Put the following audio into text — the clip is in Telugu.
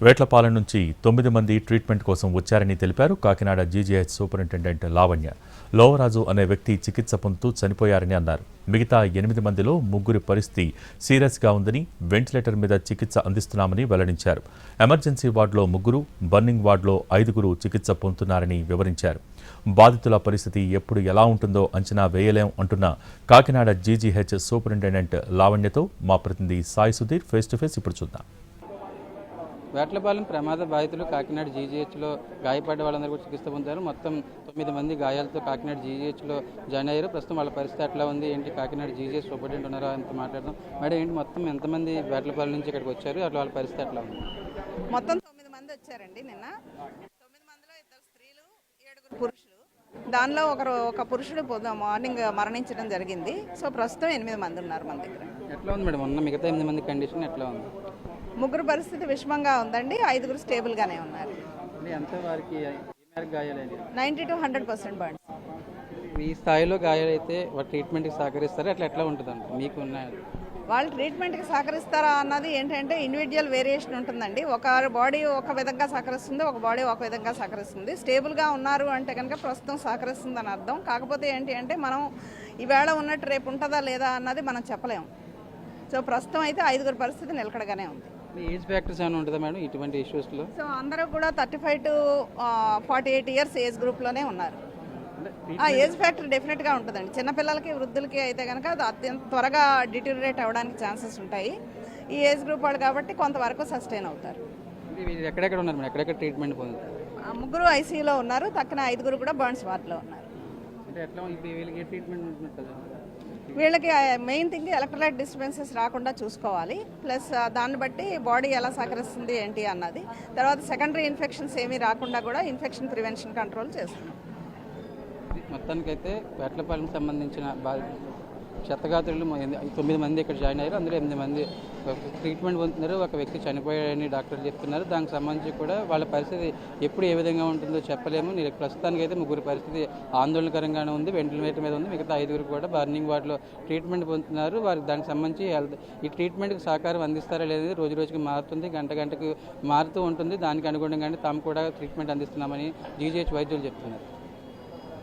వేట్లపాలెం నుంచి 9 మంది ట్రీట్మెంట్ కోసం వచ్చారని తెలిపారు కాకినాడ జీజీహెచ్ సూపరింటెండెంట్ లావణ్య. లోవరాజు అనే వ్యక్తి చికిత్స పొందుతూ చనిపోయారని అన్నారు. మిగతా 8 మందిలో 3 పరిస్థితి సీరియస్గా ఉందని, వెంటిలేటర్ మీద చికిత్స అందిస్తున్నామని వెల్లడించారు. ఎమర్జెన్సీ వార్డులో 3, బర్నింగ్ వార్డులో 5 చికిత్స పొందుతున్నారని వివరించారు. బాధితుల పరిస్థితి ఎప్పుడు ఎలా ఉంటుందో అంచనా వేయలేం అంటున్న కాకినాడ జీజీహెచ్ సూపరింటెండెంట్ లావణ్యతో మా ప్రతినిధి Sai Sudheer face to face ఇప్పుడు చూద్దాం. వేట్లపాలెం ప్రమాద బాధితులు కాకినాడ జీజీహెచ్లో గాయపడ్డ వాళ్ళందరూ కూడా చికిత్స పొందారు. మొత్తం 9 మంది గాయాలతో కాకినాడ జీజీహెచ్లో జాయిన్ అయ్యారు. ప్రస్తుతం వాళ్ళ పరిస్థితి ఎట్లా ఉంది ఏంటి, కాకినాడ జీజీహెచ్ సూపరింటెండెంట్ ఉన్నారో అంత మాట్లాడదాం. మేడం ఏంటి మొత్తం ఎంతమంది వేట్లపాలెం నుంచి ఇక్కడికి వచ్చారు, అట్లా వాళ్ళ పరిస్థితి ఎట్లా ఉంది? మొత్తం 9 మంది వచ్చారండి నిన్న. 9 మందిలో 2 స్త్రీలు 7 పురుషులు. దానిలో ఒక పురుషుడు మార్నింగ్ మరణించడం జరిగింది. సో ప్రస్తుతం 8 మంది ఉన్నారు మన దగ్గర. ఎట్లా ఉంది మేడం ఉన్న మిగతా 8 మంది కండిషన్ ఎట్లా ఉంది? 3 పరిస్థితి విషమంగా ఉందండి, 5 స్టేబుల్గానే ఉన్నారు. ఎంత వారికి 90 to 100% బర్న్స్. ఈ స్థాయిలో గాయాలైతే వారి ట్రీట్మెంట్కి సహకరిస్తారా, ఎట్లా ఉంటుందండి మీకు ఉన్నాయి? వాళ్ళు ట్రీట్మెంట్కి సహకరిస్తారా అన్నది ఏంటంటే ఇండివిజువల్ వేరియేషన్ ఉంటుందండి. ఒక బాడీ ఒక విధంగా సహకరిస్తుంది, ఒక బాడీ ఒక విధంగా సహకరిస్తుంది. స్టేబుల్గా ఉన్నారు అంటే కనుక ప్రస్తుతం సహకరిస్తుందని అర్థం. కాకపోతే ఏంటి అంటే మనం ఈవేళ ఉన్నట్టు రేపు ఉంటుందా లేదా అన్నది మనం చెప్పలేము. సో ప్రస్తుతం అయితే 5 పరిస్థితి నిలకడగానే ఉంది. ఏజ్ ఫ్యాక్టర్స్ ఏమైనా ఉంటుందా మేడం ఇటువంటి ఇష్యూస్లో? సో అందరూ కూడా 35 to 48 ఇయర్స్ ఏజ్ గ్రూప్లోనే ఉన్నారు. ఆ ఏజ్ ఫ్యాక్టర్ డెఫినెట్గా ఉంటుందండి. చిన్నపిల్లలకి వృద్ధులకి అయితే కనుక అది అత్యంత త్వరగా డిటోరియేట్ అవ్వడానికి ఛాన్సెస్ ఉంటాయి. ఈ ఏజ్ గ్రూప్ వాళ్ళు కాబట్టి కొంతవరకు సస్టైన్ అవుతారు. ఎక్కడెక్కడ ఉన్నారు మేడం, ఎక్కడెక్కడ ట్రీట్మెంట్ పొందుతారు? 3 ఐసీయూలో ఉన్నారు, తక్కిన 5 కూడా బర్న్స్ వార్డులో ఉన్నారు. అంటే ఎట్లా వీళ్ళకి ట్రీట్మెంట్ ఉంటుందా? వీళ్ళకి మెయిన్ థింగ్ ఎలక్ట్రోలైట్ డిస్టర్బెన్సెస్ రాకుండా చూసుకోవాలి. ప్లస్ దాన్ని బట్టి బాడీ ఎలా సహకరిస్తుంది ఏంటి అన్నది. తర్వాత సెకండరీ ఇన్ఫెక్షన్స్ ఏమీ రాకుండా కూడా ఇన్ఫెక్షన్ ప్రివెన్షన్ కంట్రోల్ చేస్తున్నాం. మొత్తానికైతే వేట్లపాలెంకి సంబంధించిన క్షతగాత్రులు 9 మంది ఇక్కడ జాయిన్ అయ్యారు. అందులో 8 మంది ట్రీట్మెంట్ పొందుతున్నారు. ఒక వ్యక్తి చనిపోయారని డాక్టర్లు చెప్తున్నారు. దానికి సంబంధించి కూడా వాళ్ళ పరిస్థితి ఎప్పుడు ఏ విధంగా ఉంటుందో చెప్పలేము. ప్రస్తుతానికి అయితే 3 పరిస్థితి ఆందోళనకరంగానే ఉంది, వెంటిలేటర్ మీద ఉంది. మిగతా 5 కూడా బర్నింగ్ వార్డులో ట్రీట్మెంట్ పొందుతున్నారు. వారికి దానికి సంబంధించి ఈ ట్రీట్మెంట్కి సహకారం అందిస్తారా లేదని రోజు రోజుకి మారుతుంది, గంటకు మారుతూ ఉంటుంది. దానికి అనుగుణంగానే తాము కూడా ట్రీట్మెంట్ అందిస్తున్నామని జీజీహెచ్ వైద్యులు చెప్తున్నారు.